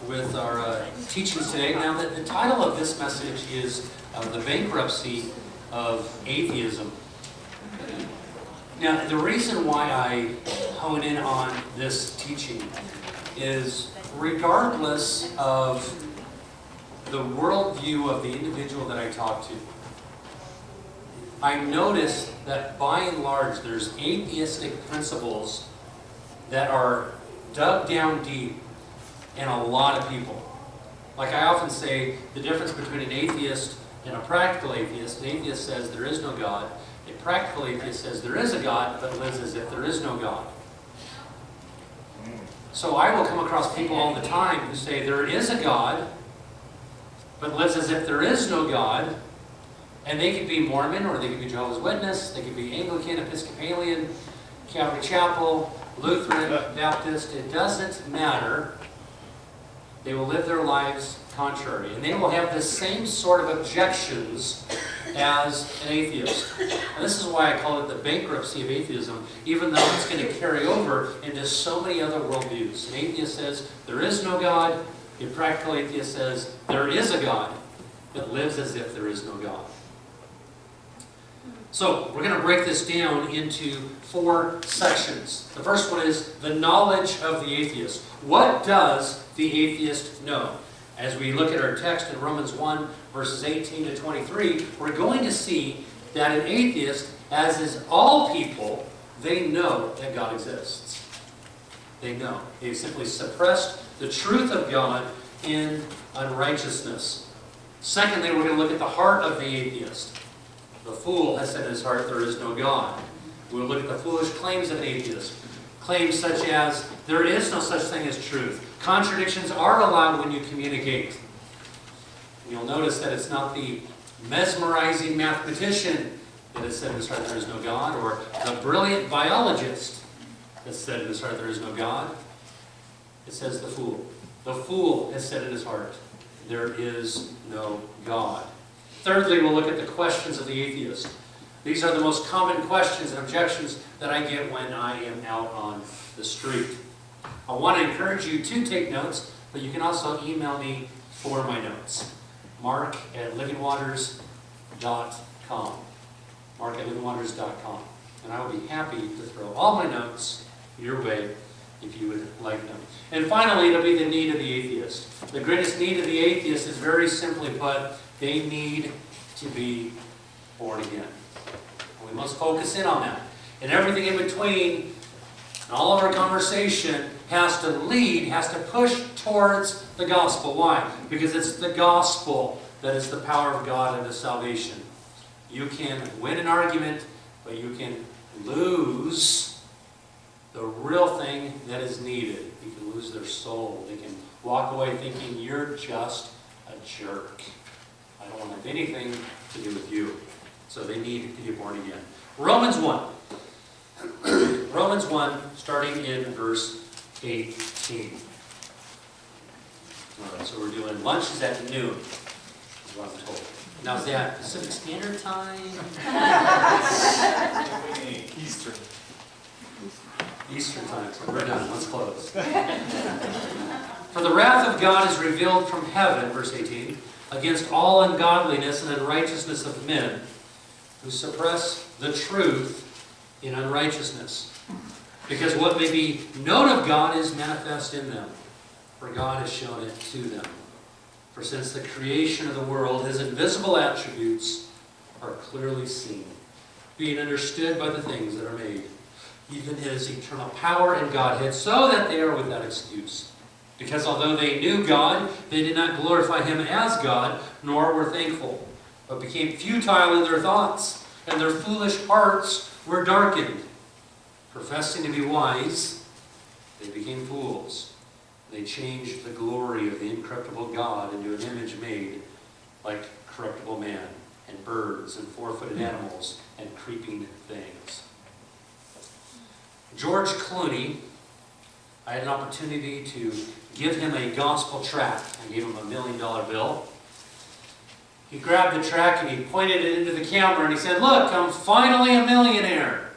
with our teachings today. Now, the title of this message is The Bankruptcy of Atheism. Now, the reason why I hone in on this teaching is regardless of the worldview of the individual that I talk to, I notice that by and large there's atheistic principles that are dug down deep in a lot of people. Like I often say, the difference between an atheist and a practical atheist: an atheist says there is no God. A practical atheist says there is a God, but lives as if there is no God. So I will come across people all the time who say there is a God, but lives as if there is no God. And they could be Mormon, or they could be Jehovah's Witness, they could be Anglican, Episcopalian, Calvary Chapel, Lutheran, Baptist. It doesn't matter. They will live their lives contrary. And they will have the same sort of objections as an atheist. And this is why I call it the bankruptcy of atheism, even though it's going to carry over into so many other worldviews. An atheist says there is no God. A practical atheist says there is a God, that lives as if there is no God. So, we're going to break this down into 4 sections. The first one is the knowledge of the atheist. What does the atheist know? As we look at our text in Romans 1, verses 18 to 23, we're going to see that an atheist, as is all people, they know that God exists. They know. They've simply suppressed the truth of God in unrighteousness. Secondly, we're going to look at the heart of the atheist. The fool has said in his heart, there is no God. We'll look at the foolish claims of an atheist. Claims such as, there is no such thing as truth. Contradictions are allowed when you communicate. You'll notice that it's not the mesmerizing mathematician that has said in his heart there is no God, or the brilliant biologist that said in his heart there is no God. It says the fool. The fool has said in his heart, there is no God. Thirdly, we'll look at the questions of the atheist. These are the most common questions and objections that I get when I am out on the street. I want to encourage you to take notes, but you can also email me for my notes. Mark@livingwaters.com. Mark@livingwaters.com. And I will be happy to throw all my notes your way if you would like them. And finally, it'll be the need of the atheist. The greatest need of the atheist is very simply put, they need to be born again. And we must focus in on that. And everything in between, and all of our conversation has to lead, has to push towards the gospel. Why? Because it's the gospel that is the power of God unto salvation. You can win an argument, but you can lose the real thing that is needed. You can lose their soul. They can walk away thinking you're just a jerk. I don't want to have anything to do with you. So they need to be born again. Romans 1. Romans 1, starting in verse 18. All right, so we're doing lunches at noon, is what I'm told. Now, is that Pacific Standard Time? Eastern. Eastern Time. So we're done. Let's close. For the wrath of God is revealed from heaven, verse 18, against all ungodliness and unrighteousness of men who suppress the truth in unrighteousness. Because what may be known of God is manifest in them, for God has shown it to them. For since the creation of the world, His invisible attributes are clearly seen, being understood by the things that are made, even His eternal power and Godhead, so that they are without excuse. Because although they knew God, they did not glorify Him as God, nor were thankful, but became futile in their thoughts, and their foolish hearts were darkened. Professing to be wise, they became fools. They changed the glory of the incorruptible God into an image made like corruptible man, and birds, and four-footed animals, and creeping things. George Clooney, I had an opportunity to give him a gospel tract. I gave him $1 million bill. He grabbed the tract and he pointed it into the camera and he said, "Look, I'm finally a millionaire."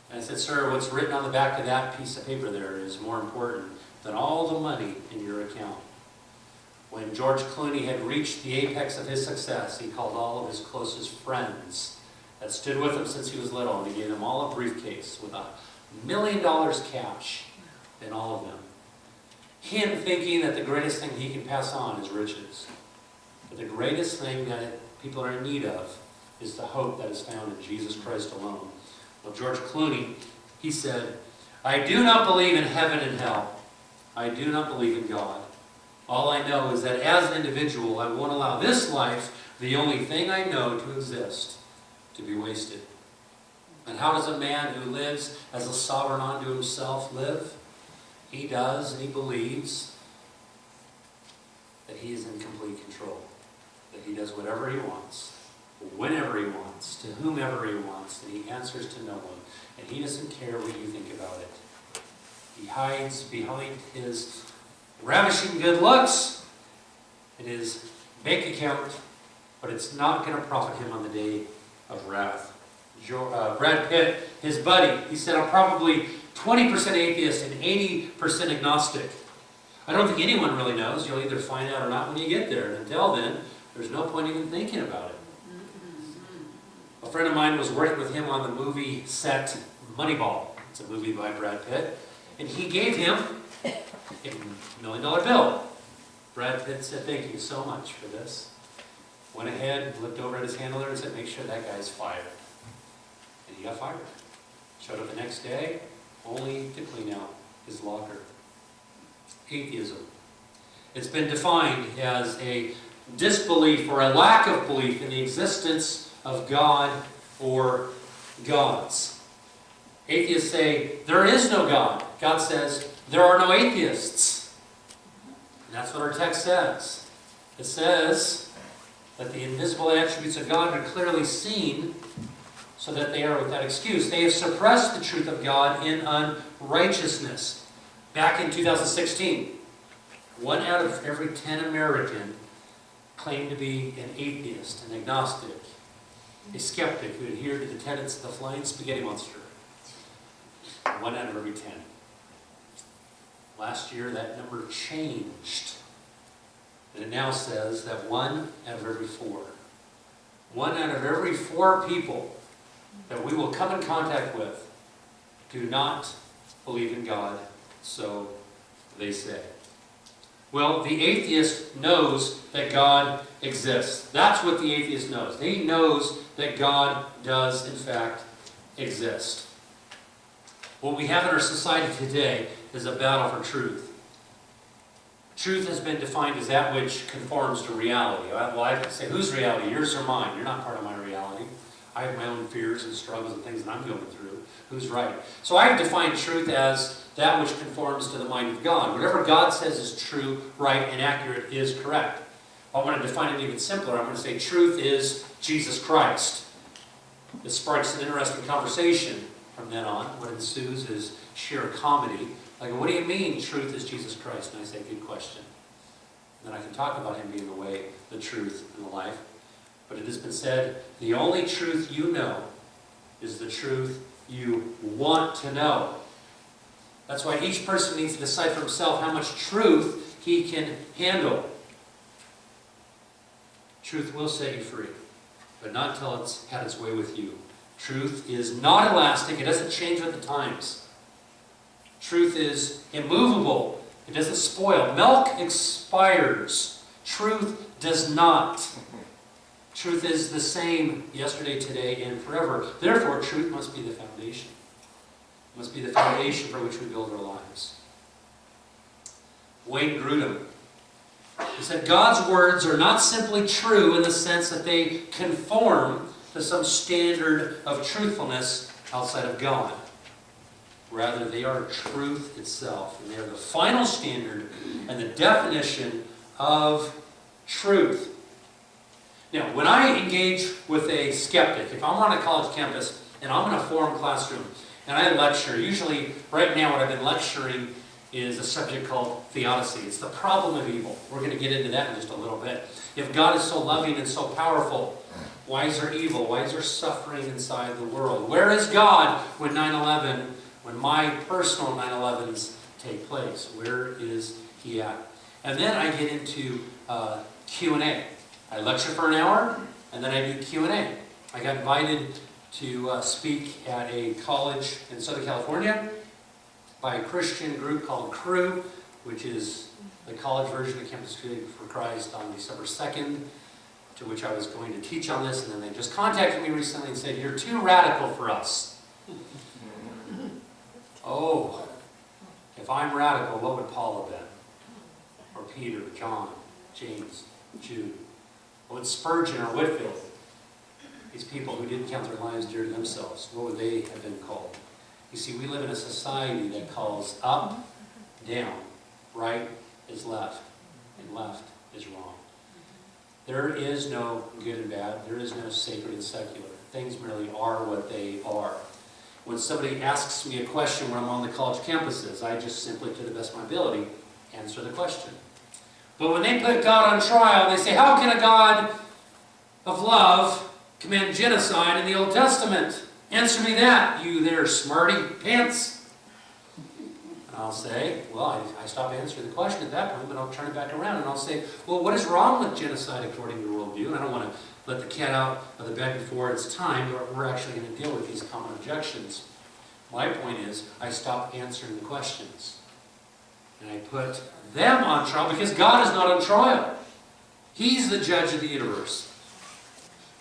And I said, "Sir, what's written on the back of that piece of paper there is more important than all the money in your account. When George Clooney had reached the apex of his success, he called all of his closest friends that stood with him since he was little, and he gave them all a briefcase with $1 million cash in all of them. Him thinking that the greatest thing he can pass on is riches. But the greatest thing that people are in need of is the hope that is found in Jesus Christ alone. Well, George Clooney, he said, "I do not believe in heaven and hell. I do not believe in God. All I know is that as an individual, I won't allow this life, the only thing I know to exist, to be wasted." And how does a man who lives as a sovereign unto himself live? He does, and he believes that he is in complete control. That he does whatever he wants, whenever he wants, to whomever he wants, and he answers to no one. And he doesn't care what you think about it. He hides behind his ravishing good looks and his bank account, but it's not going to profit him on the day of wrath. Brad Pitt, his buddy, he said, "I'm probably 20% atheist and 80% agnostic. I don't think anyone really knows. You'll either find out or not when you get there. And until then, there's no point even thinking about it." A friend of mine was working with him on the movie set Moneyball. It's a movie by Brad Pitt. And he gave him a $1 million bill. Brad Pitt said, "Thank you so much for this." Went ahead, looked over at his handler and said, "Make sure that guy's fired." And he got fired. Showed up the next day, only to clean out his locker. Atheism. It's been defined as a disbelief or a lack of belief in the existence of God or gods. Atheists say, there is no God. God says, there are no atheists. And that's what our text says. It says that the invisible attributes of God are clearly seen so that they are without excuse. They have suppressed the truth of God in unrighteousness. Back in 2016, 1 out of every 10 American claimed to be an atheist, an agnostic, a skeptic who adhered to the tenets of the flying spaghetti monster. 1 out of every 10. Last year, that number changed. And it now says that 1 out of every 4. 1 out of every 4 people that we will come in contact with do not believe in God, so they say. Well, the atheist knows that God exists. That's what the atheist knows. He knows that God does, in fact, exist. What we have in our society today is a battle for truth. Truth has been defined as that which conforms to reality. Well, I can say, whose reality? Yours or mine? You're not part of my reality. I have my own fears and struggles and things that I'm going through. Who's right? So I have defined truth as that which conforms to the mind of God. Whatever God says is true, right, and accurate is correct. I want to define it even simpler. I'm going to say truth is Jesus Christ. This sparks an interesting conversation from then on. What ensues is sheer comedy. Like, what do you mean truth is Jesus Christ? And I say, good question. And then I can talk about him being the way, the truth, and the life. But it has been said, the only truth you know is the truth you want to know. That's why each person needs to decide for himself how much truth he can handle. Truth will set you free, but not until it's had its way with you. Truth is not elastic. It doesn't change with the times. Truth is immovable. It doesn't spoil. Milk expires. Truth does not. Truth is the same yesterday, today, and forever. Therefore, truth must be the foundation. It must be the foundation for which we build our lives. Wayne Grudem, he said, God's words are not simply true in the sense that they conform to some standard of truthfulness outside of God. Rather, they are truth itself, and they are the final standard and the definition of truth. Now, when I engage with a skeptic, if I'm on a college campus and I'm in a forum classroom and I lecture, usually right now what I've been lecturing is a subject called theodicy. It's the problem of evil. We're going to get into that in just a little bit. If God is so loving and so powerful, why is there evil? Why is there suffering inside the world? Where is God when 9/11, when my personal 9/11s take place? Where is he at? And then I get into Q&A. I lecture for an hour, and then I do Q&A. I got invited to speak at a college in Southern California by a Christian group called Cru, which is the college version of Campus Crusade for Christ, on December 2nd, to which I was going to teach on this, and then they just contacted me recently and said, "You're too radical for us." Oh, if I'm radical, what would Paul have been? Or Peter, John, James, Jude? What would Spurgeon or Whitefield? These people who didn't count their lives dear to themselves, what would they have been called? You see, we live in a society that calls up, down, right is left, and left is wrong. There is no good and bad. There is no sacred and secular. Things merely are what they are. When somebody asks me a question when I'm on the college campuses, I just simply, to the best of my ability, answer the question. But when they put God on trial, they say, "How can a God of love command genocide in the Old Testament? Answer me that, you there smarty pants." And I'll say, well, I stop answering the question at that point, but I'll turn it back around and I'll say, well, what is wrong with genocide according to worldview? And I don't want to let the cat out of the bag before it's time, but we're actually going to deal with these common objections. My point is, I stop answering the questions. And I put them on trial because God is not on trial. He's the judge of the universe.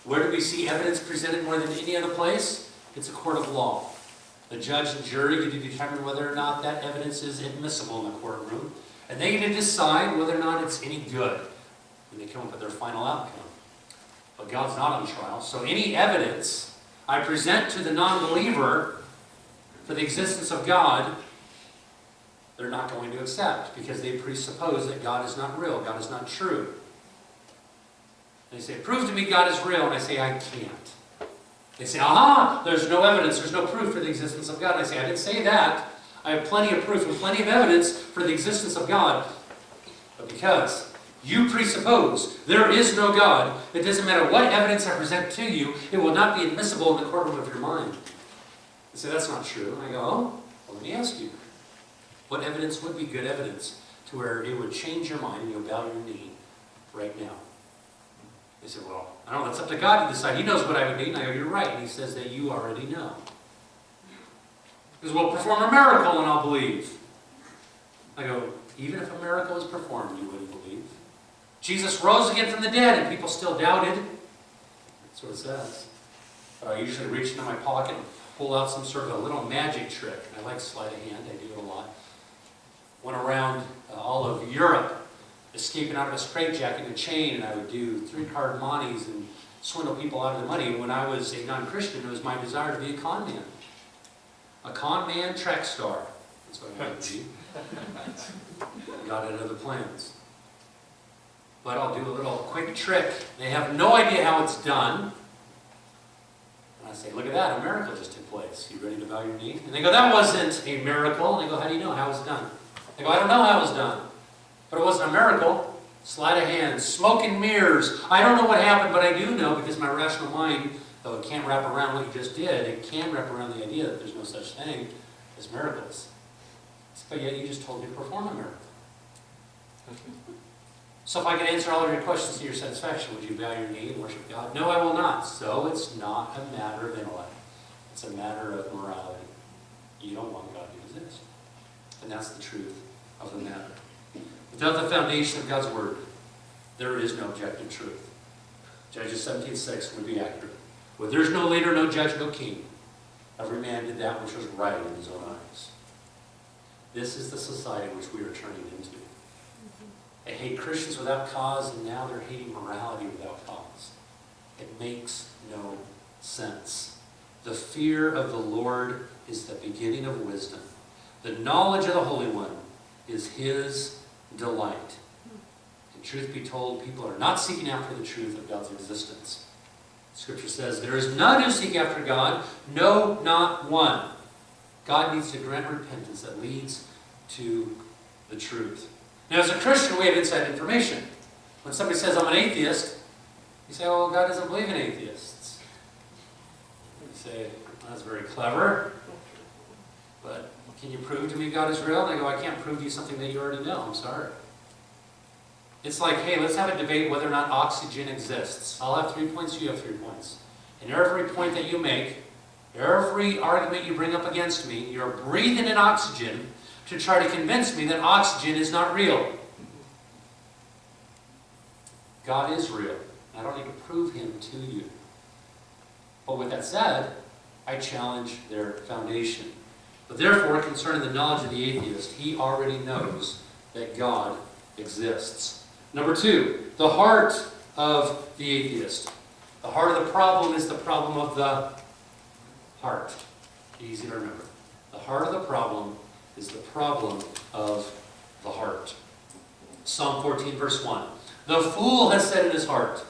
Where do we see evidence presented more than any other place? It's a court of law. The judge and jury get to determine whether or not that evidence is admissible in the courtroom. And they get to decide whether or not it's any good when they come up with their final outcome. But God's not on trial. So any evidence I present to the non-believer for the existence of God, they're not going to accept because they presuppose that God is not real, God is not true. They say, "Prove to me God is real," and I say, "I can't." They say, "Aha, there's no evidence, there's no proof for the existence of God." And I say, "I didn't say that. I have plenty of proof and plenty of evidence for the existence of God. But because you presuppose there is no God, it doesn't matter what evidence I present to you, it will not be admissible in the courtroom of your mind." They say, "That's not true." And I go, "Oh, well, let me ask you. What evidence would be good evidence to where it would change your mind and you'll bow your knee right now?" They say, "Well, I don't know, that's up to God to decide. He knows what I would need." And I go, "You're right." And he says that you already know. He goes, "Well, perform a miracle and I'll believe." I go, "Even if a miracle was performed, you wouldn't believe. Jesus rose again from the dead and people still doubted." That's what it says. But I usually reach into my pocket and pull out some sort of a little magic trick. I like sleight of hand. I do it a lot. Went around all of Europe, escaping out of a straitjacket and a chain, and I would do 3-card Montes and swindle people out of their money. And when I was a non-Christian, it was my desire to be a con man. A con man track star. That's what I wanted to be. God had other plans. But I'll do a little quick trick. They have no idea how it's done. And I say, "Look at that, a miracle just took place. You ready to bow your knee?" And they go, "That wasn't a miracle." And I go, "How do you know? How was it done?" They go, "I don't know how it was done. But it wasn't a miracle." Sleight of hand, smoke and mirrors. I don't know what happened, but I do know because my rational mind, though it can't wrap around what you just did, it can wrap around the idea that there's no such thing as miracles. But yet you just told me to perform a miracle. So if I could answer all of your questions to your satisfaction, would you bow your knee and worship God? No, I will not. So it's not a matter of intellect. It's a matter of morality. You don't want God to exist. And that's the truth of the matter. Without the foundation of God's Word, there is no objective truth. Judges 17:6 would be accurate. Where there's no leader, no judge, no king, every man did that which was right in his own eyes. This is the society which we are turning into. They hate Christians without cause, and now they're hating morality without cause. It makes no sense. The fear of the Lord is the beginning of wisdom. The knowledge of the Holy One is His delight. And truth be told, people are not seeking after the truth of God's existence. Scripture says, "There is none who seek after God, no, not one." God needs to grant repentance that leads to the truth. Now, as a Christian, we have inside information. When somebody says, "I'm an atheist," you say, "Oh, God doesn't believe in atheists." You say, "Well, that's very clever, but can you prove to me God is real? And I go, I can't prove to you something that you already know. I'm sorry. It's like, hey, let's have a debate whether or not oxygen exists. I'll have 3 points, you have 3 points. And every point that you make, every argument you bring up against me, you're breathing in oxygen to try to convince me that oxygen is not real. God is real. I don't need to prove him to you. But with that said, I challenge their foundation. But therefore, concerning the knowledge of the atheist, he already knows that God exists. Number 2, the heart of the atheist. The heart of the problem is the problem of the heart. Easy to remember. The heart of the problem is the problem of the heart. Psalm 14, verse 1. The fool has said in his heart,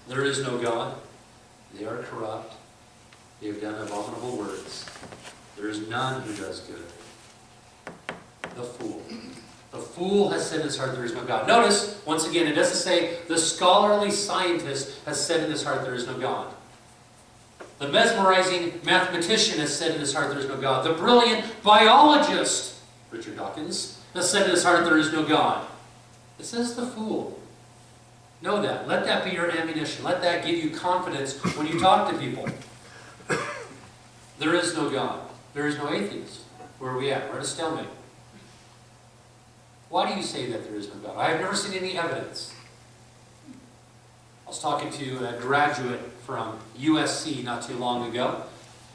there is no God. They are corrupt. They have done abominable words. There is none who does good. The fool. The fool has said in his heart, there is no God. Notice, once again, it doesn't say the scholarly scientist has said in his heart, there is no God. The mesmerizing mathematician has said in his heart, there is no God. The brilliant biologist, Richard Dawkins, has said in his heart, there is no God. It says the fool. Know that. Let that be your ammunition. Let that give you confidence when you talk to people. There is no God. There is no atheist. Where are we at? We're at a stalemate. Why do you say that there is no God? I have never seen any evidence. I was talking to a graduate from USC not too long ago.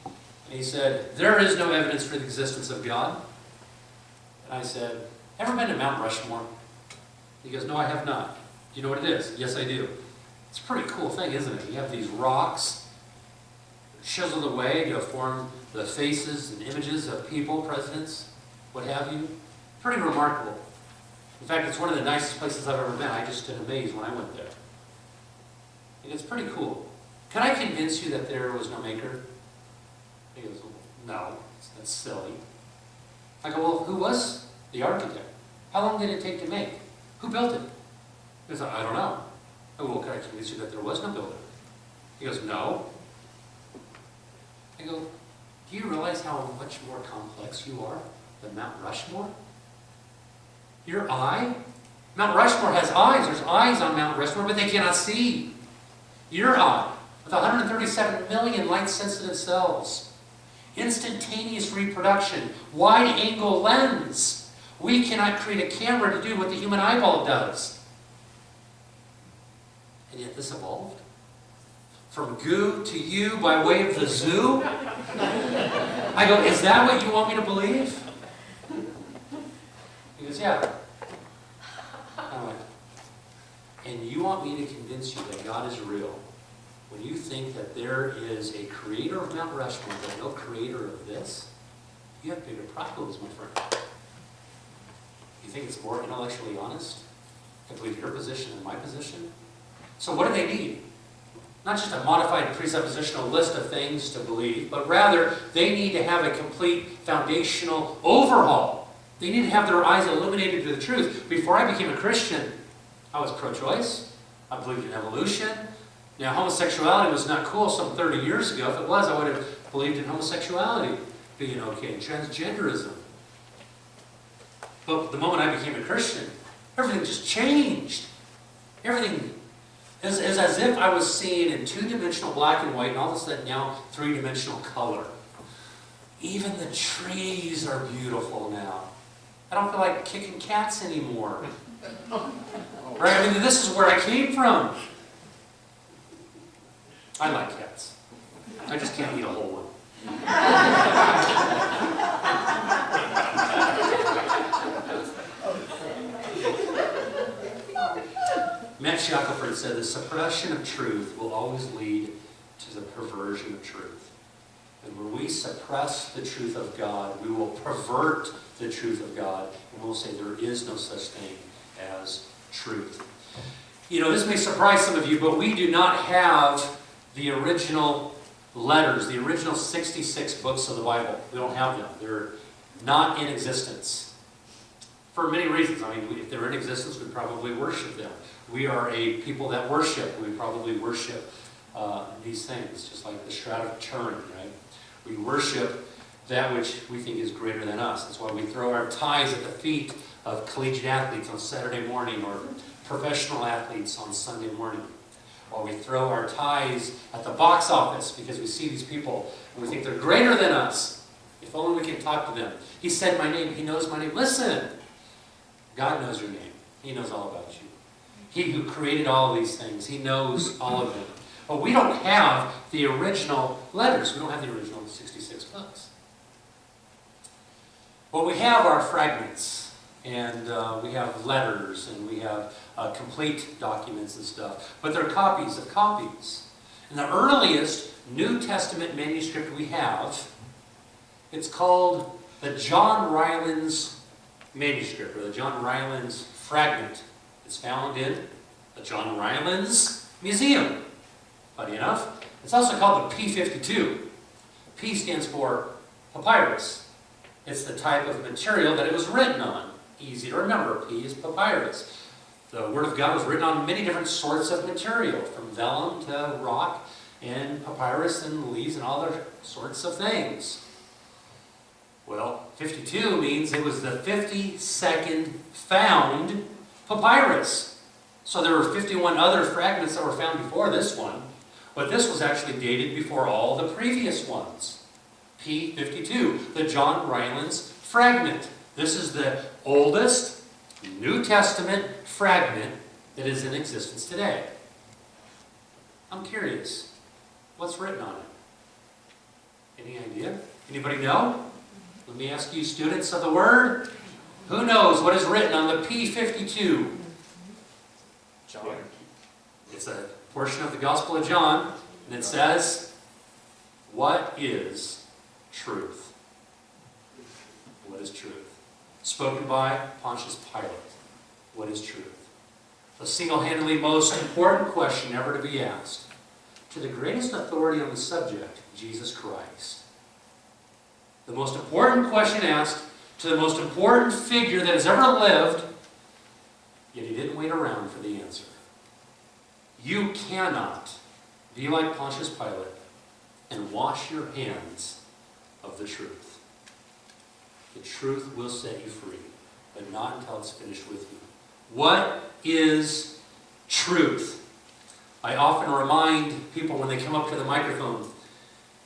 And he said, there is no evidence for the existence of God. And I said, ever been to Mount Rushmore? He goes, no, I have not. Do you know what it is? Yes, I do. It's a pretty cool thing, isn't it? You have these rocks chiseled away to form the faces and images of people, presidents, what have you. Pretty remarkable. In fact, it's one of the nicest places I've ever been. I just stood amazed when I went there. And it's pretty cool. Can I convince you that there was no maker? He goes, no, that's silly. I go, well, who was the architect? How long did it take to make? Who built it? He goes, I don't know. I go, well, can I convince you that there was no builder? He goes, no. I go, do you realize how much more complex you are than Mount Rushmore? Your eye? Mount Rushmore has eyes. There's eyes on Mount Rushmore, but they cannot see. Your eye, with 137 million light-sensitive cells, instantaneous reproduction, wide-angle lens. We cannot create a camera to do what the human eyeball does. And yet this evolved. From goo to you by way of the zoo? I go, is that what you want me to believe? He goes, yeah. I'm like, and you want me to convince you that God is real when you think that there is a creator of Mount Rushmore but no creator of this? You have bigger problems, my friend. You think it's more intellectually honest to believe your position than my position? So what do they need? Not just a modified presuppositional list of things to believe, but rather they need to have a complete foundational overhaul. They need to have their eyes illuminated to the truth. Before I became a Christian, I was pro-choice. I believed in evolution. Now, homosexuality was not cool some 30 years ago. If it was, I would have believed in homosexuality being okay, and transgenderism. But the moment I became a Christian, everything just changed. Everything is as if I was seeing in two-dimensional black and white, and all of a sudden now three-dimensional color. Even the trees are beautiful now. I don't feel like kicking cats anymore. Right? I mean, this is where I came from. I like cats. I just can't eat a whole one. Matt Shackelford said, the suppression of truth will always lead to the perversion of truth. And when we suppress the truth of God, we will pervert the truth of God, and we'll say there is no such thing as truth. You know, this may surprise some of you, but we do not have the original letters, the original 66 books of the Bible. We don't have them. They're not in existence. For many reasons. I mean, if they're in existence, we probably worship them. We are a people that worship. We probably worship these things, just like the Shroud of Turin, right? We worship that which we think is greater than us. That's why we throw our tithes at the feet of collegiate athletes on Saturday morning or professional athletes on Sunday morning. Or we throw our tithes at the box office because we see these people and we think they're greater than us. If only we can talk to them. He said my name. He knows my name. Listen, God knows your name. He knows all about you. He who created all these things, He knows all of them. But we don't have the original letters. We don't have the original 66 books. What we have are fragments, and we have letters, and we have complete documents and stuff. But they're copies of copies. And the earliest New Testament manuscript we have, it's called the John Rylands manuscript, or the John Rylands fragment. It's found in the John Rylands Museum. Funny enough, it's also called the P52. P stands for papyrus. It's the type of material that it was written on. Easy to remember, P is papyrus. The Word of God was written on many different sorts of material, from vellum to rock, and papyrus and leaves and all other sorts of things. Well, 52 means it was the 52nd found papyrus. So there were 51 other fragments that were found before this one, but this was actually dated before all the previous ones. P52, the John Rylands fragment. This is the oldest New Testament fragment that is in existence today. I'm curious, what's written on it? Any idea? Anybody know? Let me ask you, students of the Word, who knows what is written on the P52? John. It's a portion of the Gospel of John, and it says, "What is truth?" What is truth? Spoken by Pontius Pilate. What is truth? The single-handedly most important question ever to be asked to the greatest authority on the subject, Jesus Christ. The most important question asked to the most important figure that has ever lived, yet he didn't wait around for the answer. You cannot be like Pontius Pilate and wash your hands of the truth. The truth will set you free, but not until it's finished with you. What is truth? I often remind people when they come up to the microphone,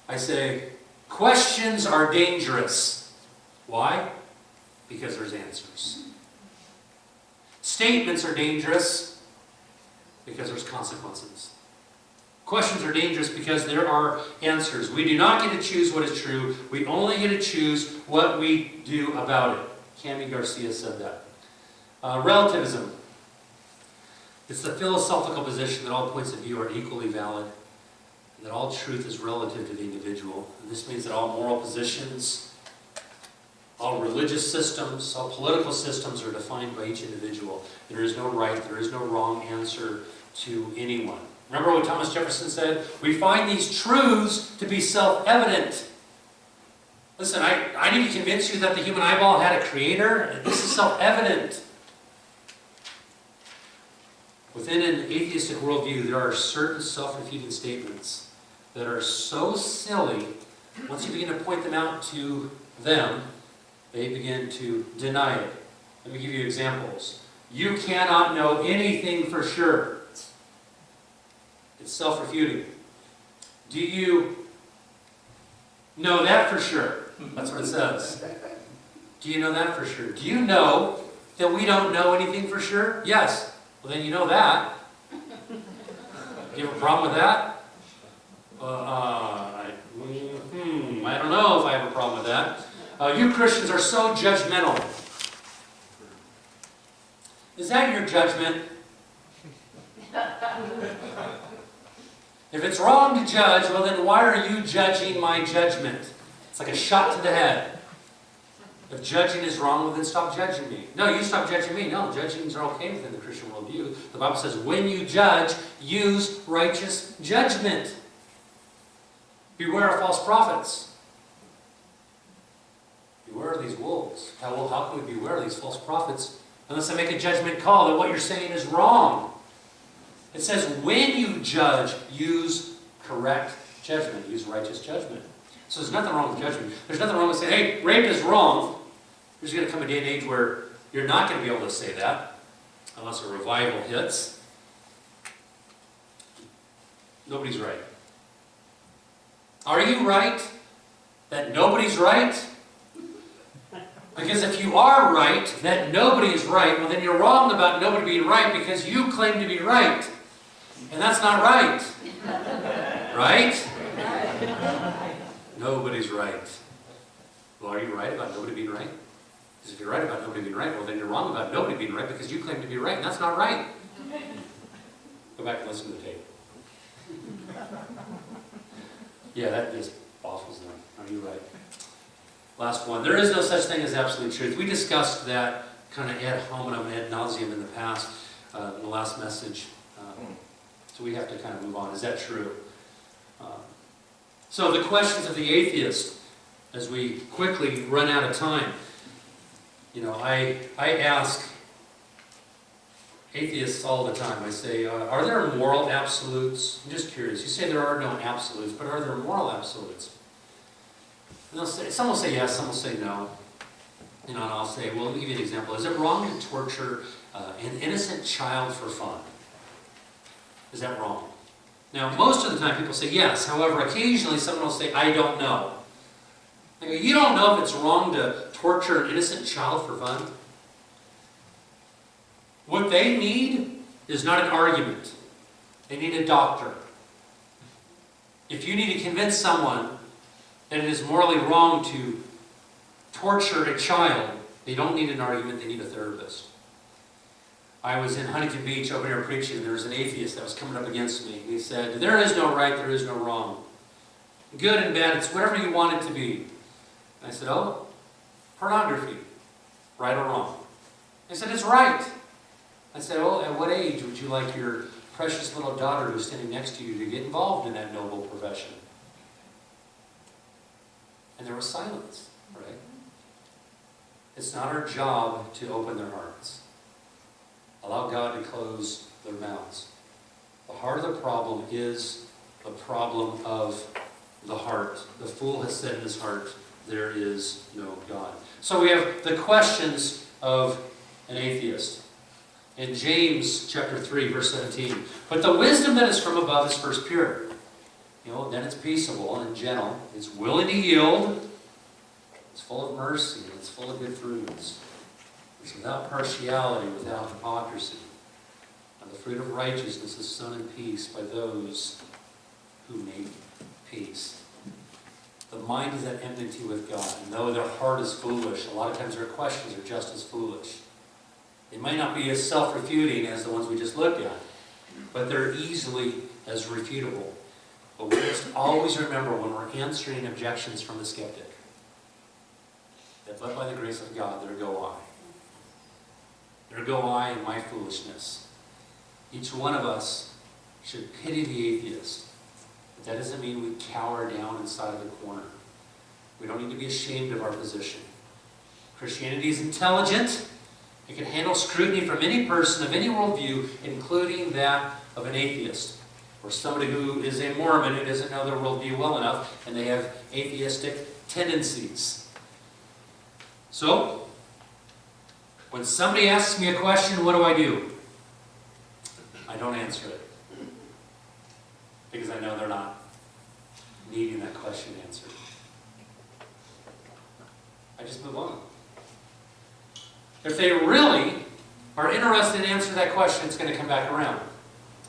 I say, questions are dangerous. Why? Because there's answers. Statements are dangerous because there's consequences. Questions are dangerous because there are answers. We do not get to choose what is true. We only get to choose what we do about it. Cami Garcia said that. Relativism. It's the philosophical position that all points of view are equally valid, and that all truth is relative to the individual. And this means that all moral positions, all religious systems, all political systems are defined by each individual. There is no right, there is no wrong answer to anyone. Remember what Thomas Jefferson said? We find these truths to be self-evident. Listen, I need to convince you that the human eyeball had a creator. This is self-evident. Within an atheistic worldview, there are certain self-refuting statements that are so silly, once you begin to point them out to them, they begin to deny it. Let me give you examples. You cannot know anything for sure. It's self-refuting. Do you know that for sure? That's what it says. Do you know that for sure? Do you know that we don't know anything for sure? Yes. Well, then you know that. You have a problem with that? I don't know if I have a problem with that. You Christians are so judgmental. Is that your judgment? If it's wrong to judge, well then why are you judging my judgment? It's like a shot to the head. If judging is wrong, well then stop judging me. No, you stop judging me. No, judgings are okay within the Christian worldview. The Bible says, when you judge, use righteous judgment. Beware of false prophets. Beware of these wolves. How can we beware of these false prophets unless I make a judgment call that what you're saying is wrong? It says, when you judge, use correct judgment. Use righteous judgment. So there's nothing wrong with judgment. There's nothing wrong with saying, hey, rape is wrong. There's going to come a day and age where you're not going to be able to say that unless a revival hits. Nobody's right. Are you right that nobody's right? Because if you are right that nobody is right, well then you're wrong about nobody being right because you claim to be right. And that's not right. Right? Nobody's right. Well, are you right about nobody being right? Because if you're right about nobody being right, well then you're wrong about nobody being right because you claim to be right, and that's not right. Go back and listen to the tape. Yeah, that just baffles them. Are you right? Last one. There is no such thing as absolute truth. We discussed that kind of ad hominem and ad nauseum in the past, in the last message. So we have to kind of move on. Is that true? So the questions of the atheist, as we quickly run out of time. You know, I ask atheists all the time. I say, are there moral absolutes? I'm just curious. You say there are no absolutes, but are there moral absolutes? And they'll say, some will say yes, some will say no. You know, and I'll say, well, let me give you an example. Is it wrong to torture an innocent child for fun? Is that wrong? Now, most of the time people say yes. However, occasionally someone will say, I don't know. I go, you don't know if it's wrong to torture an innocent child for fun? What they need is not an argument. They need a doctor. If you need to convince someone that it is morally wrong to torture a child, they don't need an argument, they need a therapist. I was in Huntington Beach open air preaching, and there was an atheist that was coming up against me. He said, there is no right, there is no wrong. Good and bad, it's whatever you want it to be. And I said, oh, pornography, right or wrong? He said, it's right. I said, oh, at what age would you like your precious little daughter who's standing next to you to get involved in that noble profession? And there was silence, right? It's not our job to open their hearts. Allow God to close their mouths. The heart of the problem is the problem of the heart. The fool has said in his heart, there is no God. So we have the questions of an atheist. In James chapter 3, verse 17, but the wisdom that is from above is first pure. You know, then it's peaceable and gentle. It's willing to yield. It's full of mercy. It's full of good fruits. It's without partiality, without hypocrisy. And the fruit of righteousness is sown in peace by those who make peace. The mind is at enmity with God. And though their heart is foolish, a lot of times their questions are just as foolish. They might not be as self-refuting as the ones we just looked at, but they're easily as refutable. But we must always remember when we're answering objections from the skeptic, that but by the grace of God, there go I. There go I in my foolishness. Each one of us should pity the atheist. But that doesn't mean we cower down inside of the corner. We don't need to be ashamed of our position. Christianity is intelligent. It can handle scrutiny from any person of any worldview, including that of an atheist, or somebody who is a Mormon who doesn't know their worldview well enough, and they have atheistic tendencies. So, when somebody asks me a question, what do? I don't answer it. Because I know they're not needing that question answered. I just move on. If they really are interested in answering that question, it's going to come back around.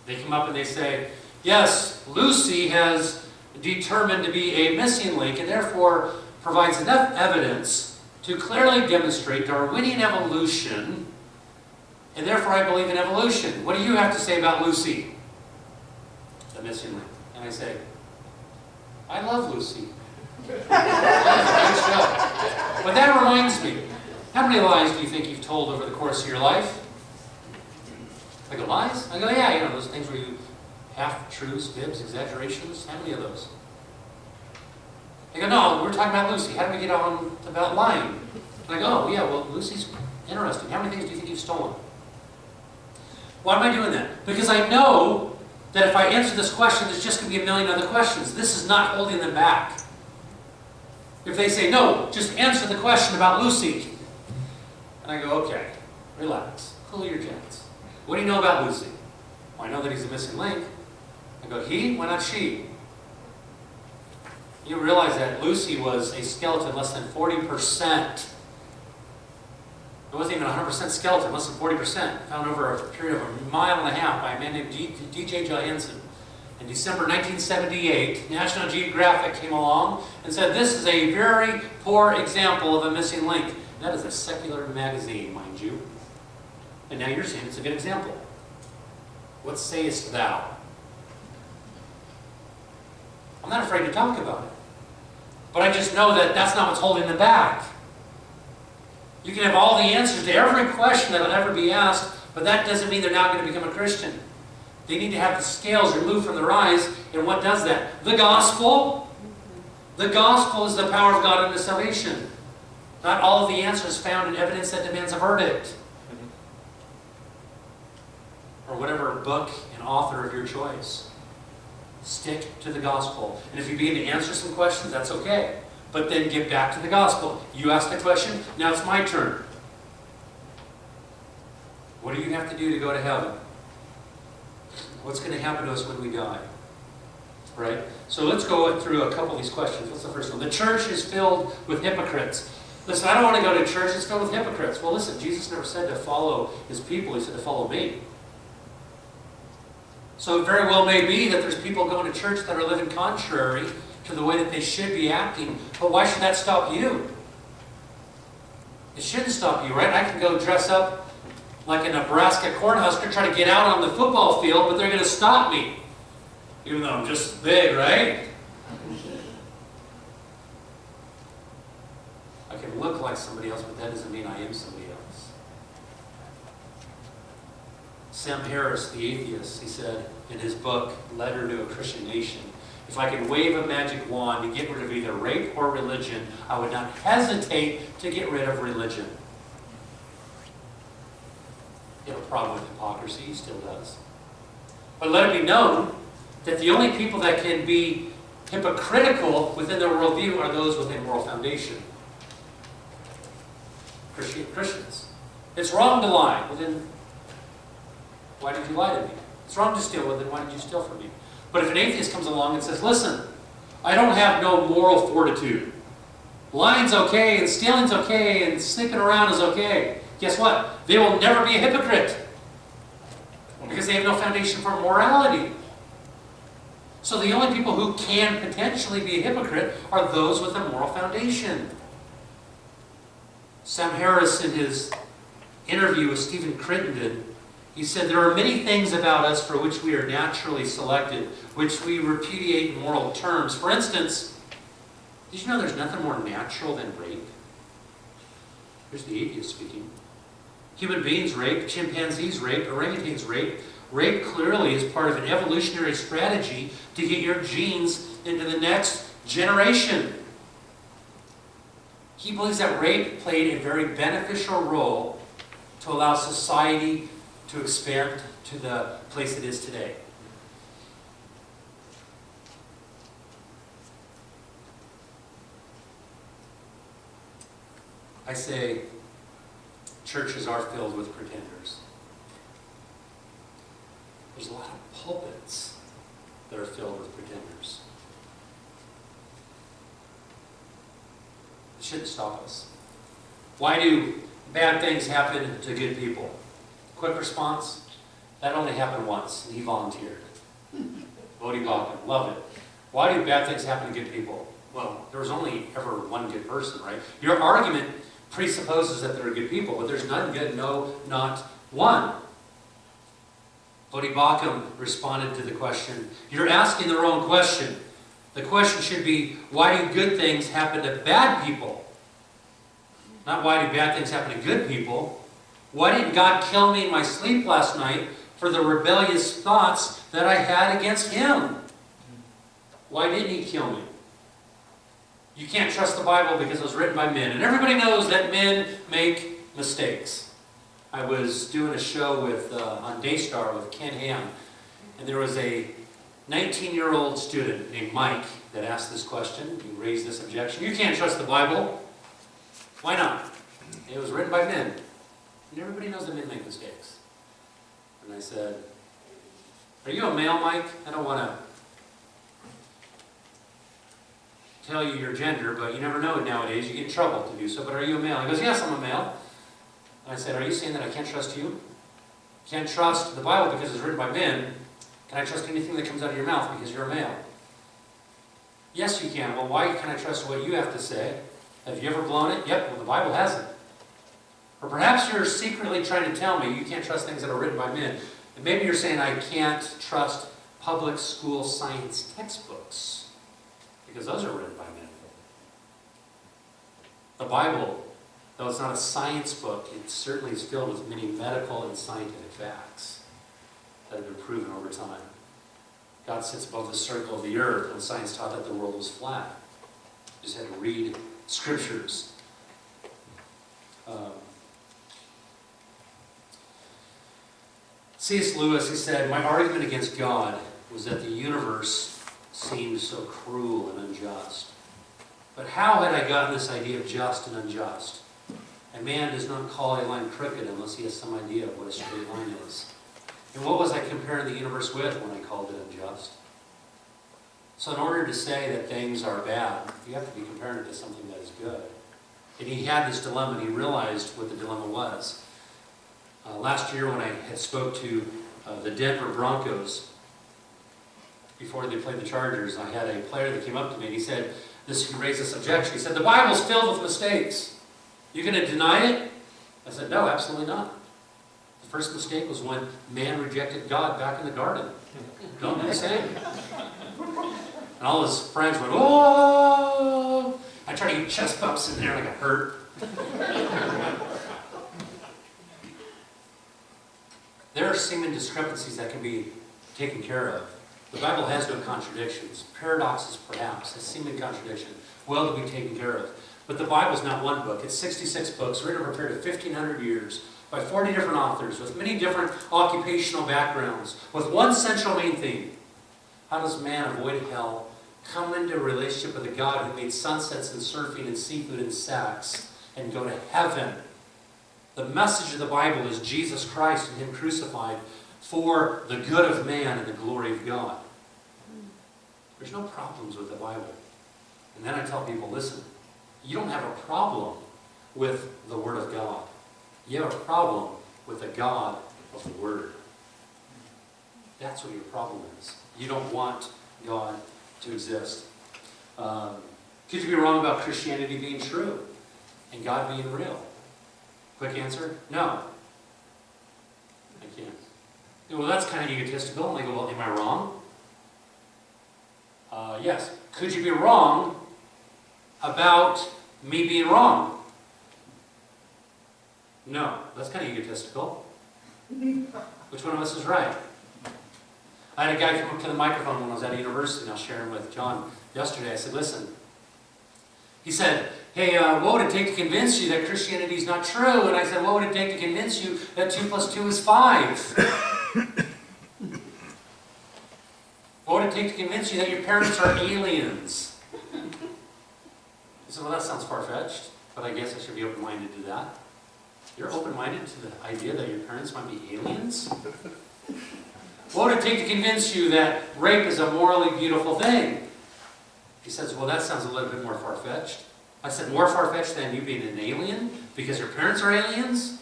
They come up and they say, yes, Lucy has determined to be a missing link and therefore provides enough evidence to clearly demonstrate Darwinian evolution, and therefore I believe in evolution. What do you have to say about Lucy, the missing link? And I say, I love Lucy. That's a great show. But that reminds me, how many lies do you think you've told over the course of your life? I go, lies? I go, yeah, you know, those things where you half-truths, fibs, exaggerations. How many of those? They go, no, we're talking about Lucy. How do we get on about lying? And I go, oh, yeah, well, Lucy's interesting. How many things do you think you've stolen? Why am I doing that? Because I know that if I answer this question, there's just going to be a million other questions. This is not holding them back. If they say, no, just answer the question about Lucy. And I go, okay, relax, cool your jets. What do you know about Lucy? Well, I know that he's a missing link. I go, he? Why not she? You realize that Lucy was a skeleton less than 40%. It wasn't even 100% skeleton, less than 40%. Found over a period of a mile and a half by a man named D.J. Johansen. In December 1978, National Geographic came along and said, this is a very poor example of a missing link. That is a secular magazine, mind you. And now you're saying it's a good example. What sayest thou? I'm not afraid to talk about it. But I just know that that's not what's holding them back. You can have all the answers to every question that will ever be asked, but that doesn't mean they're not going to become a Christian. They need to have the scales removed from their eyes, and what does that? The gospel. The gospel is the power of God unto salvation. Not all of the answers found in evidence that demands a verdict. Or whatever book and author of your choice. Stick to the gospel. And if you begin to answer some questions, that's okay. But then get back to the gospel. You asked the question, now it's my turn. What do you have to do to go to heaven? What's going to happen to us when we die? Right? So let's go through a couple of these questions. What's the first one? The church is filled with hypocrites. Listen, I don't want to go to church that's filled with hypocrites. Well, listen, Jesus never said to follow his people. He said to follow me. So it very well may be that there's people going to church that are living contrary to the way that they should be acting. But why should that stop you? It shouldn't stop you, right? I can go dress up like a Nebraska Cornhusker, try to get out on the football field, but they're going to stop me. Even though I'm just big, right? I can look like somebody else, but that doesn't mean I am somebody else. Sam Harris, the atheist, he said in his book, Letter to a Christian Nation, if I could wave a magic wand to get rid of either rape or religion, I would not hesitate to get rid of religion. He had a problem with hypocrisy, he still does. But let it be known that the only people that can be hypocritical within their worldview are those with a moral foundation. Christians. It's wrong to lie. Well then, why did you lie to me? It's wrong to steal. Well then, why did you steal from me? But if an atheist comes along and says, listen, I don't have no moral fortitude. Lying's okay, and stealing's okay, and sneaking around is okay. Guess what? They will never be a hypocrite. Because they have no foundation for morality. So the only people who can potentially be a hypocrite are those with a moral foundation. Sam Harris, in his interview with Stephen Crittenden, he said, there are many things about us for which we are naturally selected, which we repudiate in moral terms. For instance, did you know there's nothing more natural than rape? Here's the atheist speaking. Human beings rape, chimpanzees rape, orangutans rape. Rape clearly is part of an evolutionary strategy to get your genes into the next generation. He believes that rape played a very beneficial role to allow society to expand to the place it is today. I say churches are filled with pretenders. There's a lot of pulpits that are filled with pretenders. It shouldn't stop us. Why do bad things happen to good people? Quick response, that only happened once, and he volunteered. Bodhi Bakum, love it. Why do bad things happen to good people? Well, there was only ever one good person, right? Your argument presupposes that there are good people, but there's none good, no, not one. Bodhi Bakum responded to the question, you're asking the wrong question. The question should be, why do good things happen to bad people? Not why do bad things happen to good people. Why didn't God kill me in my sleep last night for the rebellious thoughts that I had against Him? Why didn't He kill me? You can't trust the Bible because it was written by men. And everybody knows that men make mistakes. I was doing a show on Daystar with Ken Ham, and there was a 19-year-old student named Mike that asked this question. He raised this objection. You can't trust the Bible. Why not? It was written by men. And everybody knows that men make mistakes. And I said, are you a male, Mike? I don't want to tell you your gender, but you never know nowadays. You get in trouble to do so. But are you a male? He goes, yes, I'm a male. And I said, are you saying that I can't trust you? Can't trust the Bible because it's written by men. Can I trust anything that comes out of your mouth because you're a male? Yes, you can. Well, why can I trust what you have to say? Have you ever blown it? Yep, well, the Bible hasn't. Or perhaps you're secretly trying to tell me you can't trust things that are written by men. And maybe you're saying I can't trust public school science textbooks because those are written by men. The Bible, though it's not a science book, it certainly is filled with many medical and scientific facts that have been proven over time. God sits above the circle of the earth, and science taught that the world was flat. You just had to read scriptures. C.S. Lewis, he said, my argument against God was that the universe seemed so cruel and unjust. But how had I gotten this idea of just and unjust? A man does not call a line crooked unless he has some idea of what a straight line is. And what was I comparing the universe with when I called it unjust? So in order to say that things are bad, you have to be comparing it to something that is good. And he had this dilemma, and he realized what the dilemma was. Last year when I had spoke to the Denver Broncos, before they played the Chargers, I had a player that came up to me and he raised this objection. He said, the Bible's filled with mistakes. You going to deny it? I said, no, absolutely not. The first mistake was when man rejected God back in the garden. Don't do the same. And all his friends went, oh! I tried to get chest bumps in there and I got hurt. There are seeming discrepancies that can be taken care of. The Bible has no contradictions. Paradoxes, perhaps, a seeming contradiction, well to be taken care of. But the Bible is not one book. It's 66 books written over a period of 1,500 years by 40 different authors with many different occupational backgrounds, with one central main theme. How does man avoid hell, come into a relationship with a God who made sunsets and surfing and seafood and sex, and go to heaven? The message of the Bible is Jesus Christ and Him crucified for the good of man and the glory of God. There's no problems with the Bible. And then I tell people, listen, you don't have a problem with the Word of God. You have a problem with the God of the Word. That's what your problem is. You don't want God to exist. Could you be wrong about Christianity being true and God being real? Quick answer, no. I can't. Well, that's kind of egotistical. And I go, well, am I wrong? Yes. Could you be wrong about me being wrong? No. That's kind of egotistical. Which one of us is right? I had a guy come up to the microphone when I was at a university, and I was sharing with John yesterday. I said, listen. He said, hey, what would it take to convince you that Christianity is not true? And I said, what would it take to convince you that 2 + 2 is 5? What would it take to convince you that your parents are aliens? He said, well, that sounds far-fetched, but I guess I should be open-minded to that. You're open-minded to the idea that your parents might be aliens? What would it take to convince you that rape is a morally beautiful thing? He says, well, that sounds a little bit more far-fetched. I said, more far-fetched than you being an alien because your parents are aliens?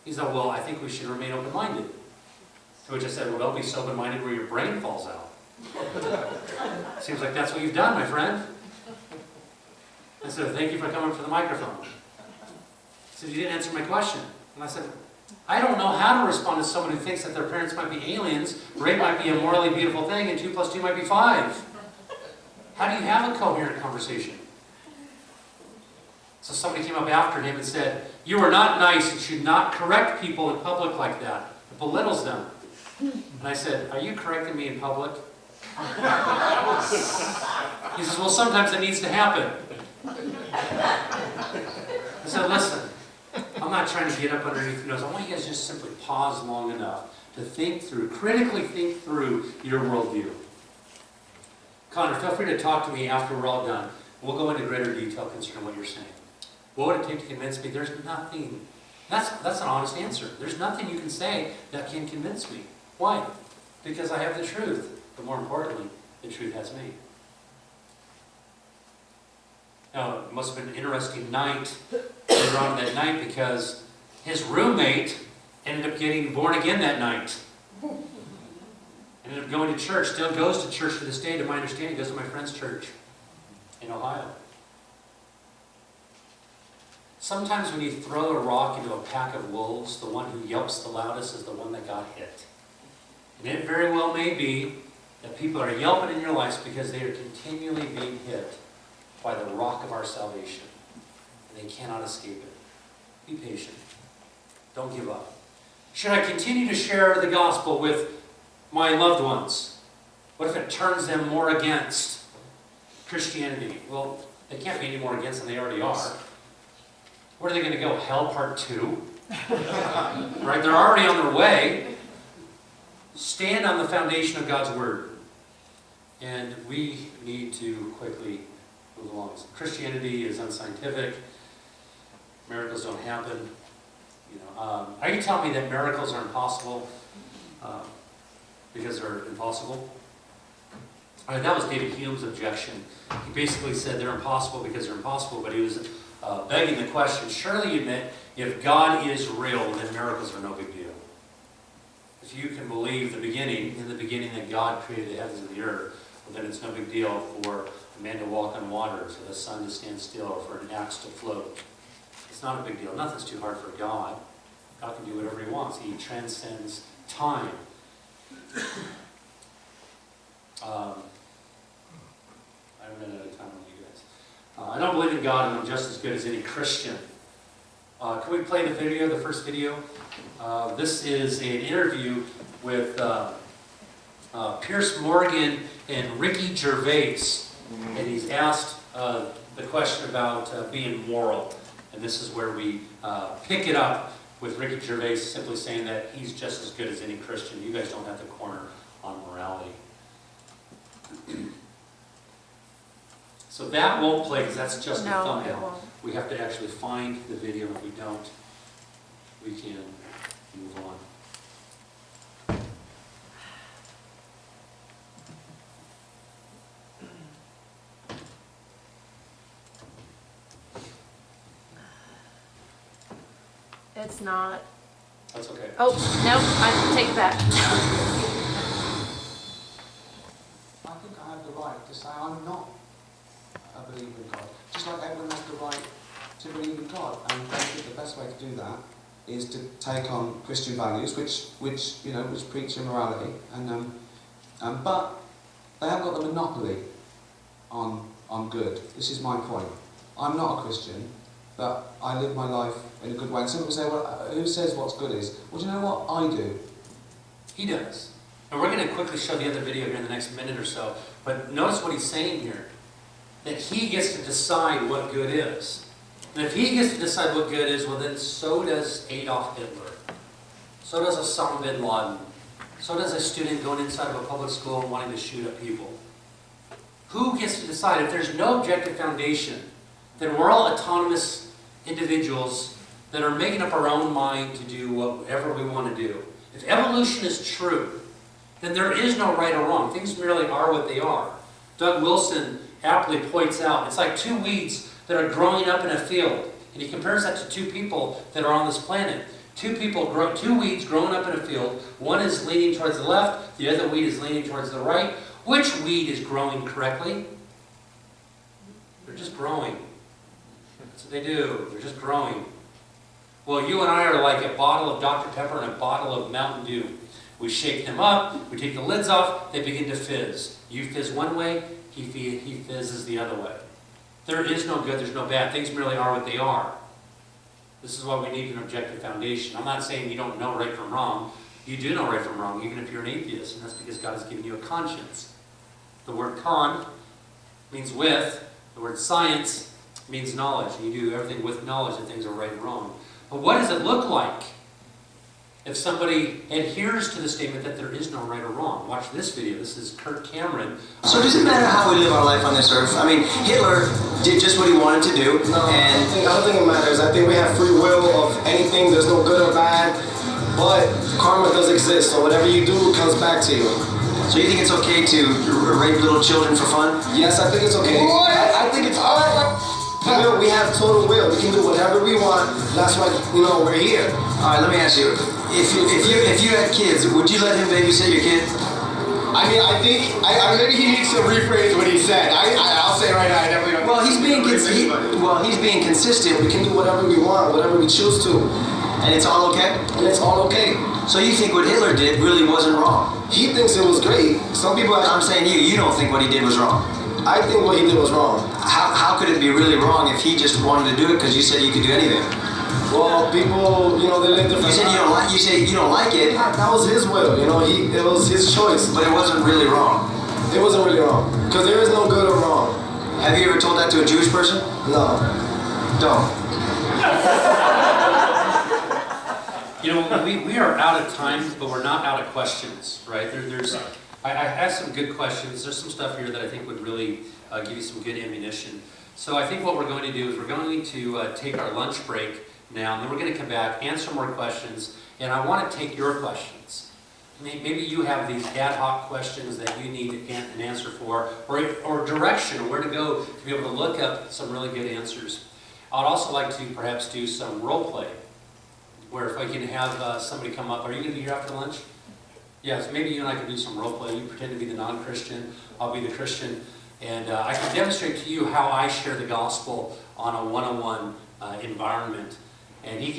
He said, well, I think we should remain open-minded. To which I said, well, don't be so open-minded where your brain falls out. Seems like that's what you've done, my friend. I said, thank you for coming to the microphone. He said, you didn't answer my question. And I said, I don't know how to respond to someone who thinks that their parents might be aliens, rape might be a morally beautiful thing, and 2 + 2 might be 5. How do you have a coherent conversation? So somebody came up after him and said, you are not nice and should not correct people in public like that. It belittles them. And I said, are you correcting me in public? He says, well, sometimes it needs to happen. I said, listen, I'm not trying to get up underneath your nose. I want you guys to just simply pause long enough to think through, critically think through your worldview. Connor, feel free to talk to me after we're all done. We'll go into greater detail concerning what you're saying. What would it take to convince me? There's nothing. That's an honest answer. There's nothing you can say that can convince me. Why? Because I have the truth. But more importantly, the truth has me. Now, it must have been an interesting night later on that night because his roommate ended up getting born again that night. Ended up going to church. Still goes to church to this day, to my understanding. Goes to my friend's church in Ohio. Sometimes when you throw a rock into a pack of wolves, the one who yelps the loudest is the one that got hit. And it very well may be that people are yelping in your lives because they are continually being hit by the rock of our salvation. And they cannot escape it. Be patient. Don't give up. Should I continue to share the gospel with my loved ones? What if it turns them more against Christianity? Well, they can't be any more against than they already are. Where are they going to go? Hell part 2? Right? They're already on their way. Stand on the foundation of God's Word. And we need to quickly move along. Christianity is unscientific. Miracles don't happen. Are you telling me that miracles are impossible because they're impossible? That was David Hume's objection. He basically said they're impossible because they're impossible, but he was begging the question, surely you admit, if God is real, then miracles are no big deal. If you can believe in the beginning that God created the heavens and the earth, well, then it's no big deal for a man to walk on water, for the sun to stand still, or for an axe to float. It's not a big deal. Nothing's too hard for God. God can do whatever He wants. He transcends time. I haven't been out of time on you guys. I don't believe in God, and I'm just as good as any Christian. Can we play the video, the first video? This is an interview with Piers Morgan and Ricky Gervais. And he's asked the question about being moral. And this is where we pick it up with Ricky Gervais simply saying that he's just as good as any Christian. You guys don't have the corner on morality. So that won't play because that's just a thumbnail. We have to actually find the video. If we don't, we can move on. It's not. That's okay. Oh, no, I take it back. I think I have the right to say I'm not a believer in God. Just like everyone has the right to believe in God. And I think the best way to do that is to take on Christian values, which preach immorality, but they haven't got the monopoly on good. This is my point. I'm not a Christian, but I live my life in a good way. And some people say, well, who says what's good is? Well, do you know what? I do. He does. And we're going to quickly show the other video here in the next minute or so. But notice what he's saying here. That he gets to decide what good is. And if he gets to decide what good is, well then so does Adolf Hitler. So does Osama bin Laden. So does a student going inside of a public school and wanting to shoot up people. Who gets to decide? If there's no objective foundation, then we're all autonomous individuals that are making up our own mind to do whatever we want to do. If evolution is true, then there is no right or wrong. Things merely are what they are. Doug Wilson aptly points out, it's like two weeds that are growing up in a field. And he compares that to two people that are on this planet. Two weeds growing up in a field. One is leaning towards the left, the other weed is leaning towards the right. Which weed is growing correctly? They're just growing. That's what they do. They're just growing. Well, you and I are like a bottle of Dr. Pepper and a bottle of Mountain Dew. We shake them up, we take the lids off, they begin to fizz. You fizz one way, he fizzes the other way. There is no good, there's no bad. Things merely are what they are. This is why we need an objective foundation. I'm not saying you don't know right from wrong. You do know right from wrong, even if you're an atheist, and that's because God has given you a conscience. The word con means with. The word science means knowledge. You do everything with knowledge that things are right and wrong. But what does it look like if somebody adheres to the statement that there is no right or wrong. Watch this video. This is Kirk Cameron. So does it matter how we live our life on this earth? I mean, Hitler did just what he wanted to do. No, and I don't think it matters. I think we have free will of anything. There's no good or bad. But karma does exist, so whatever you do comes back to you. so you think it's okay to rape little children for fun? Yes, I think it's okay. I think it's we have total will. We can do whatever we want. That's why we're here. All right, let me ask you. If you had kids, would you let him babysit your kid? I mean, I think maybe he needs to rephrase what he said. I'll say right now, I definitely don't. Well, he's being consistent. We can do whatever we want, whatever we choose to, And it's all okay? and it's all okay. So you think what Hitler did really wasn't wrong? He thinks it was great. Some people I'm actually. saying you don't think what he did was wrong. I think what he did was wrong. How could it be really wrong if he just wanted to do it because you said you could do anything? Well, people, they live different. You said you don't like it, That was his will. It was his choice. but it wasn't really wrong. It wasn't really wrong because there is no good or wrong. Have you ever told that to a Jewish person? No. Don't. We are out of time, but we're not out of questions, right? I have some good questions. There's some stuff here that I think would really give you some good ammunition. So I think what we're going to do is we're going to take our lunch break now, and then we're going to come back, answer more questions, and I want to take your questions. Maybe you have these ad hoc questions that you need an answer for, or direction, or where to go to be able to look up some really good answers. I'd also like to perhaps do some role play, where if I can have somebody come up. Are you going to be here after lunch? Yes, maybe you and I can do some role play. You pretend to be the non-Christian, I'll be the Christian, and I can demonstrate to you how I share the gospel on a one-on-one environment. And he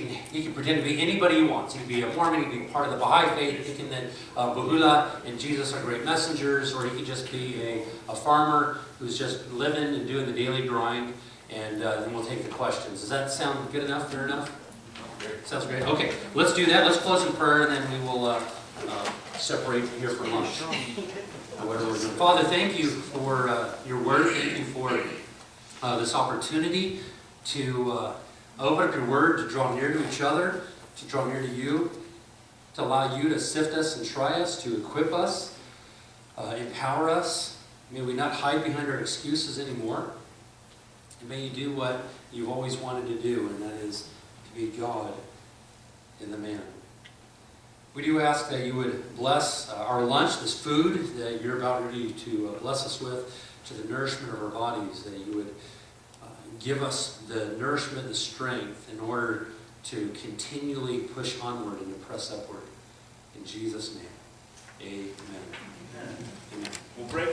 can pretend to be anybody he wants. He can be a Mormon, he can be part of the Baha'i faith, he can then Bahula and Jesus are great messengers, or he can just be a farmer who's just living and doing the daily grind, and then we'll take the questions. Does that sound good enough, fair enough? Sounds great. Okay, let's do that. Let's close in prayer, and then we will separate here for lunch. Whatever we're doing. Father, thank you for your word. Thank you for this opportunity to open up your word, to draw near to each other, to draw near to you, to allow you to sift us and try us, to equip us, empower us. May we not hide behind our excuses anymore. And may you do what you've always wanted to do, and that is to be God in the man. We do ask that you would bless our lunch, this food that you're about ready to bless us with, to the nourishment of our bodies, that you would give us the nourishment, the strength in order to continually push onward and to press upward. In Jesus' name, amen. Amen. We'll break.